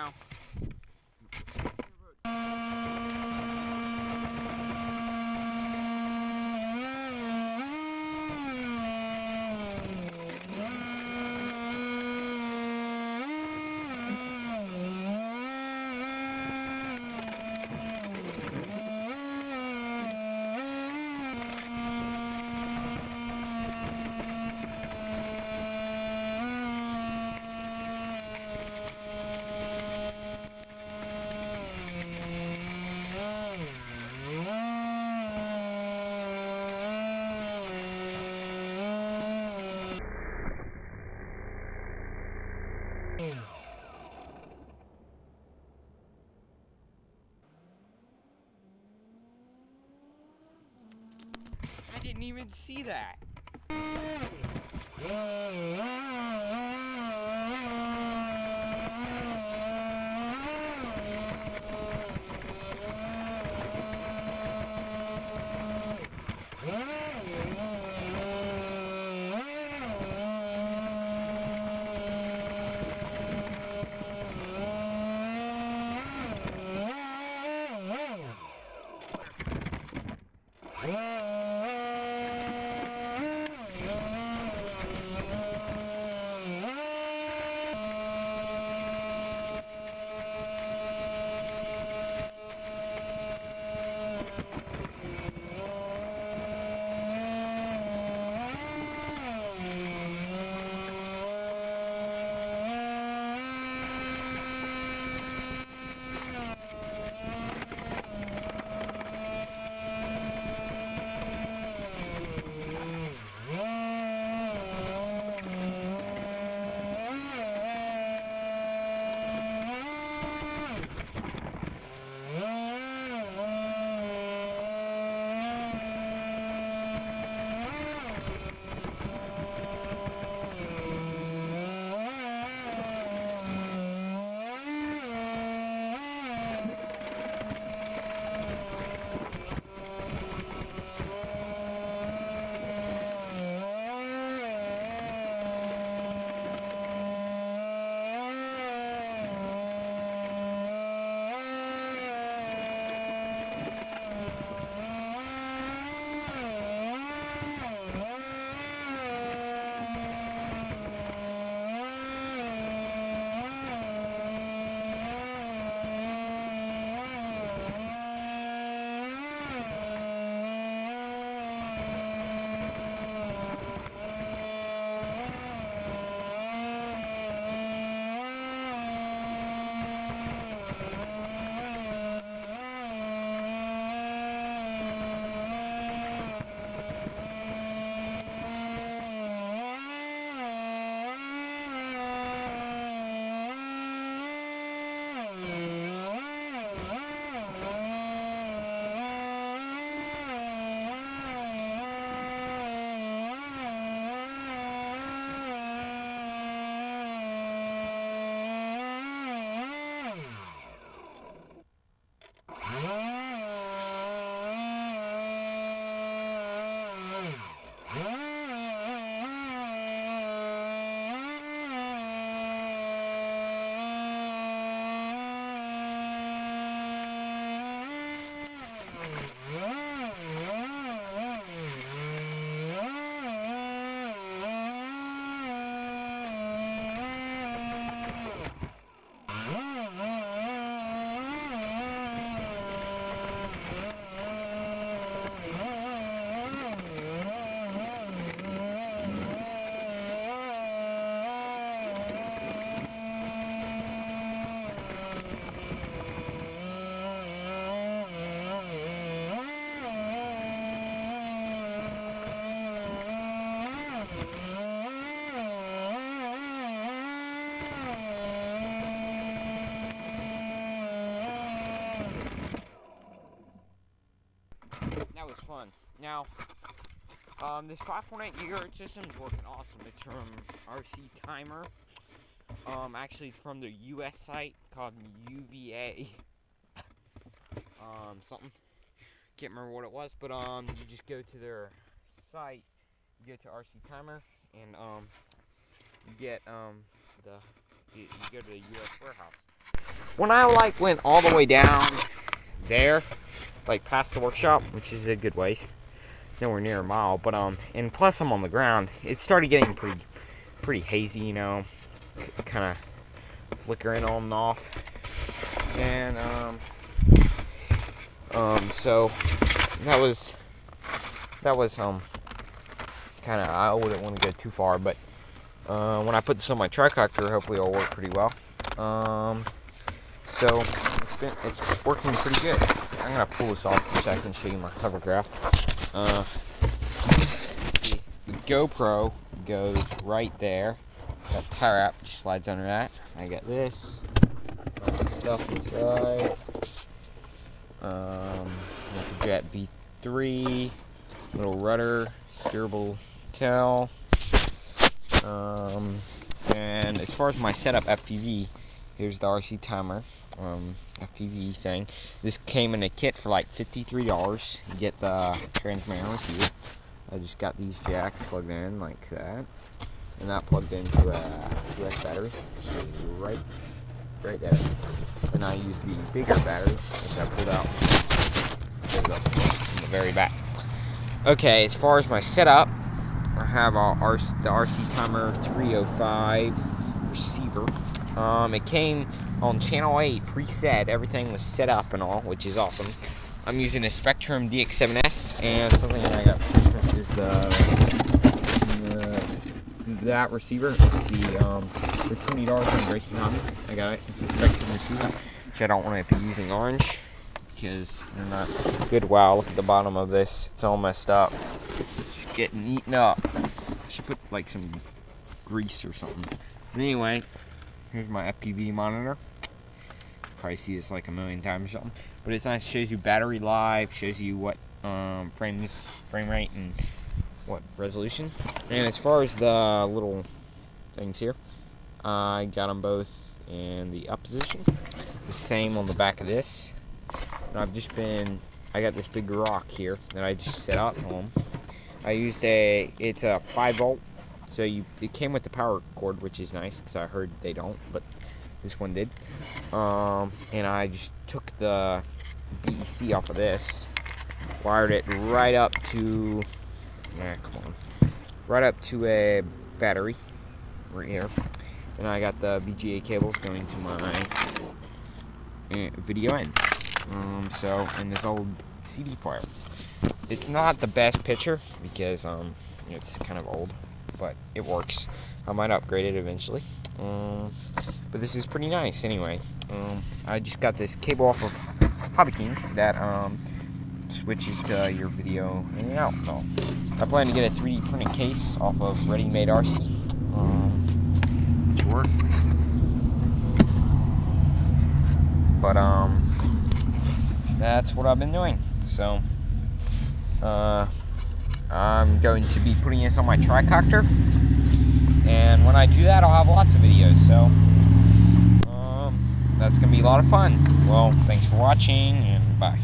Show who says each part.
Speaker 1: now. I didn't even see that. That was fun. Now, this 5.8 GHz system is working awesome. It's from RC Timer. Actually, it's from the US site called UVA. Something. Can't remember what it was, but you just go to their site, you go to RC Timer, and you get you go to the US warehouse. when I like went all the way down there, like past the workshop, which is a good ways, nowhere near a mile, but and plus I'm on the ground, it started getting pretty hazy, you know, kind of flickering on and off, and so that was kind of, I wouldn't want to go too far, but when I put this on my tricopter, hopefully it'll work pretty well. So it's working pretty good. I'm gonna pull this off for a second, show you my hovercraft. The GoPro goes right there. That tire wrap just slides under that. I got this stuff inside. Got the Jet V3, little rudder, steerable tail. And as far as my setup FPV, here's the RC timer, FPV thing. This came in a kit for like $53. You get the transmitter and receiver. I just got these jacks plugged in like that, and that plugged into a US battery, right there. And I use the bigger battery, which I pulled out from the very back. Okay, as far as my setup, I have the RC Timer 305 receiver. It came on channel 8 preset. Everything was set up and all, which is awesome. I'm using a Spectrum DX7S, and something that I got for Christmas is that receiver. It's the for $20 on Racing Hobby. I got it. It's a Spectrum receiver, which I don't want to be using orange because they're not good. Wow, look at the bottom of this. It's all messed up. It's getting eaten up. I should put like some grease or something. But anyway, here's my FPV monitor. Probably see this like a million times or something. But it's nice. It shows you battery life, shows you what frame rate, and what resolution. And as far as the little things here, I got them both in the up position. The same on the back of this. And I got this big rock here that I just set up home. I used it's a 5 volt, so it came with the power cord, which is nice because I heard they don't, but this one did. And I just took the BEC off of this, wired it right up to, right up to a battery right here, and I got the VGA cables going to my video end. And this old CD player. It's not the best picture because it's kind of old, but it works. I might upgrade it eventually. But this is pretty nice anyway. I just got this cable off of Hobby King that switches to your video in and out. So I plan to get a 3D printed case off of Ready Made RC. To work. But that's what I've been doing. So I'm going to be putting this on my tricopter, and when I do that, I'll have lots of videos. So that's gonna be a lot of fun. Well, thanks for watching, and bye.